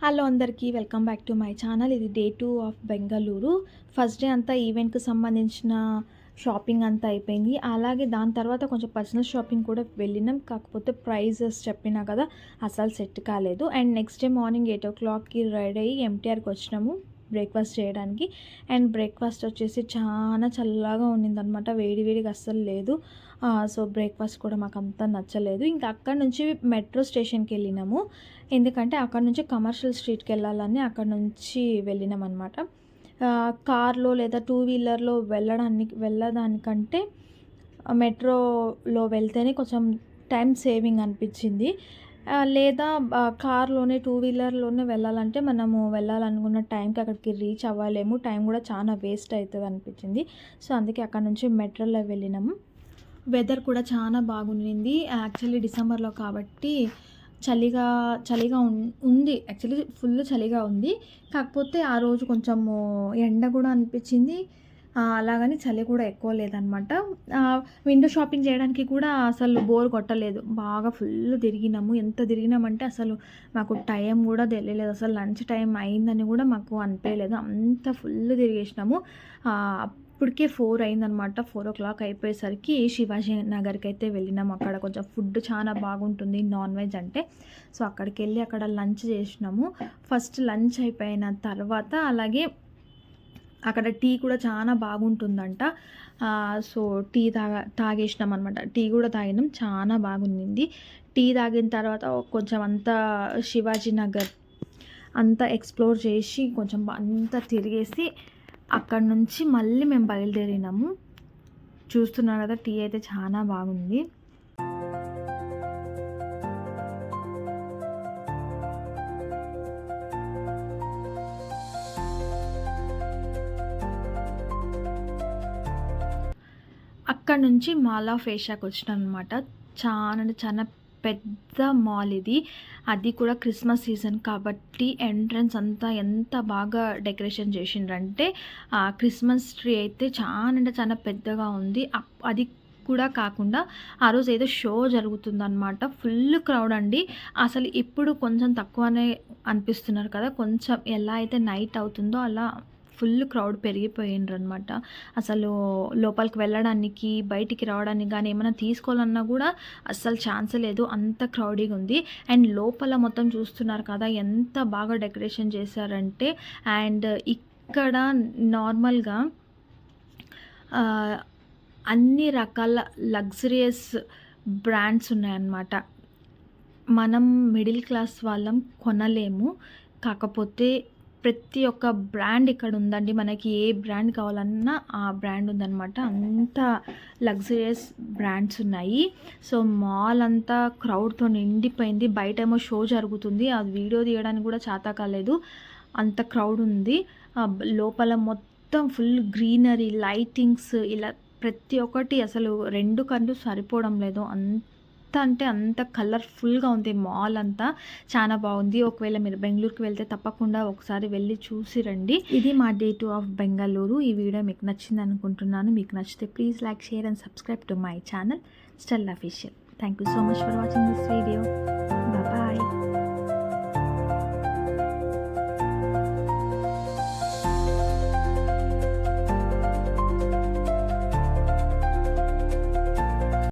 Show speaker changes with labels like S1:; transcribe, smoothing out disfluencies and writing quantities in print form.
S1: Hello అందరికీ welcome back to my channel. ఇది day 2 of Bengaluru. First day అంతా ఈవెంట్‌కి సంబంధించిన షాపింగ్ అంతా అయిపోయింది. అలాగే దాని తర్వాత కొంచెం పర్సనల్ షాపింగ్ కూడా వెళ్ళినాం. కాకపోతే ప్రైజెస్ చెప్పినా కదా అసలు సెట్ కాలేదు. అండ్ నెక్స్ట్ డే మార్నింగ్ 8:00కి రెడీ అయ్యి ఎంటీఆర్‌కి వచ్చినాము బ్రేక్ఫాస్ట్ చేయడానికి. అండ్ బ్రేక్ఫాస్ట్ వచ్చేసి చాలా చల్లగా ఉన్నిందనమాట. వేడి వేడిగా అస్సలు లేదు. సో బ్రేక్ఫాస్ట్ కూడా మాకు అంత నచ్చలేదు. ఇంకా అక్కడ నుంచి మెట్రో స్టేషన్కి వెళ్ళినాము. ఎందుకంటే అక్కడ నుంచి కమర్షియల్ స్ట్రీట్కి వెళ్ళాలని అక్కడ నుంచి వెళ్ళినాం అనమాట. కార్లో లేదా టూ వీలర్లో వెళ్ళడానికంటే మెట్రోలో వెళ్తేనే కొంచెం టైం సేవింగ్ అనిపించింది. లేదా కార్లోనే టూ వీలర్లోనే వెళ్ళాలంటే మనము వెళ్ళాలనుకున్న టైంకి అక్కడికి రీచ్ అవ్వలేము. టైం కూడా చాలా వేస్ట్ అవుతుంది అనిపించింది. సో అందుకే అక్కడ నుంచి మెట్రోలో వెళ్ళినాము. వెదర్ కూడా చాలా బాగుండింది. యాక్చువల్లీ డిసెంబర్లో కాబట్టి చలిగా ఉంది. యాక్చువల్లీ ఫుల్ చలిగా ఉంది. కాకపోతే ఆ రోజు కొంచెము ఎండ కూడా అనిపించింది. అలాగని చలి కూడా ఎక్కువ లేదనమాట. విండో షాపింగ్ చేయడానికి కూడా అసలు బోర్ కొట్టలేదు. బాగా ఫుల్ తిరిగినాము. ఎంత తిరిగినామంటే అసలు మాకు టైం కూడా తెలియలేదు. అసలు లంచ్ టైం అయిందని కూడా మాకు అనిపించలేదు. అంత ఫుల్ తిరిగేసినాము. అప్పటికే 4 అయిందనమాట. 4 అయిపోయేసరికి శివాజీ నగర్కి అయితే వెళ్ళినాము. అక్కడ కొంచెం ఫుడ్ చాలా బాగుంటుంది నాన్ వెజ్ అంటే. సో అక్కడికి వెళ్ళి అక్కడ లంచ్ చేసినాము. ఫస్ట్ లంచ్ అయిపోయిన తర్వాత అలాగే అక్కడ టీ కూడా చాలా బాగుంటుందంట. సో టీ తాగేసినాం అనమాట. టీ కూడా తాగినాం, చాలా బాగుంది. టీ తాగిన తర్వాత కొంచెం అంతా శివాజీ నగర్ అంతా ఎక్స్ప్లోర్ చేసి కొంచెం అంతా తిరిగేసి అక్కడ నుంచి మళ్ళీ మేము బయలుదేరినాము. చూస్తున్నారు కదా, టీ అయితే చాలా బాగుంది. అక్కడ నుంచి మాల్ ఆఫ్ ఏషియాకి వచ్చినాం అనమాట. చాలా పెద్ద మాల్ ఇది. అది కూడా క్రిస్మస్ సీజన్ కాబట్టి ఎంట్రన్స్ అంతా ఎంత బాగా డెకరేషన్ చేసిండ్రంటే క్రిస్మస్ ట్రీ అయితే చాలా పెద్దగా ఉంది. అది కూడా కాకుండా ఆ రోజు ఏదో షో జరుగుతుందన్నమాట. ఫుల్ క్రౌడ్ అండి. అసలు ఇప్పుడు కొంచెం తక్కువనే అనిపిస్తున్నారు కదా. కొంచెం ఎలా అయితే నైట్ అవుతుందో అలా ఫుల్ క్రౌడ్ పెరిగిపోయిండ్రు అనమాట. అసలు లోపలికి వెళ్ళడానికి బయటికి రావడానికి కానీ ఏమైనా తీసుకోవాలన్నా కూడా అస్సలు ఛాన్స్ లేదు. అంత క్రౌడీగా ఉంది. అండ్ లోపల మొత్తం చూస్తున్నారు కదా ఎంత బాగా డెకరేషన్ చేశారంటే. అండ్ ఇక్కడ నార్మల్గా అన్ని రకాల లగ్జరియస్ బ్రాండ్స్ ఉన్నాయన్నమాట. మనం మిడిల్ క్లాస్ వాళ్ళం కొనలేము. కాకపోతే ప్రతి ఒక్క బ్రాండ్ ఇక్కడ ఉందండి. మనకి ఏ బ్రాండ్ కావాలన్నా ఆ బ్రాండ్ ఉందన్నమాట. అంత లగ్జరియస్ బ్రాండ్స్ ఉన్నాయి. సో మాల్ అంతా క్రౌడ్తో నిండిపోయింది. బయట ఏమో షో జరుగుతుంది, అది వీడియో తీయడానికి కూడా చేత కాలేదు, అంత క్రౌడ్ ఉంది. లోపల మొత్తం ఫుల్ గ్రీనరీ, లైటింగ్స్, ఇలా ప్రతి ఒక్కటి అసలు 2 కళ్ళు సరిపోవడం లేదు. అంటే అంత కలర్ఫుల్గా ఉంది మాల్ అంతా. చాలా బాగుంది. ఒకవేళ మీరు బెంగళూరుకి వెళ్తే తప్పకుండా ఒకసారి వెళ్ళి చూసి రండి. ఇది మా డే 2 ఆఫ్ బెంగళూరు. ఈ వీడియో మీకు నచ్చింది అనుకుంటున్నాను. మీకు నచ్చితే please like, share and subscribe to my channel స్టెల్ official. Thank you so much for watching this video.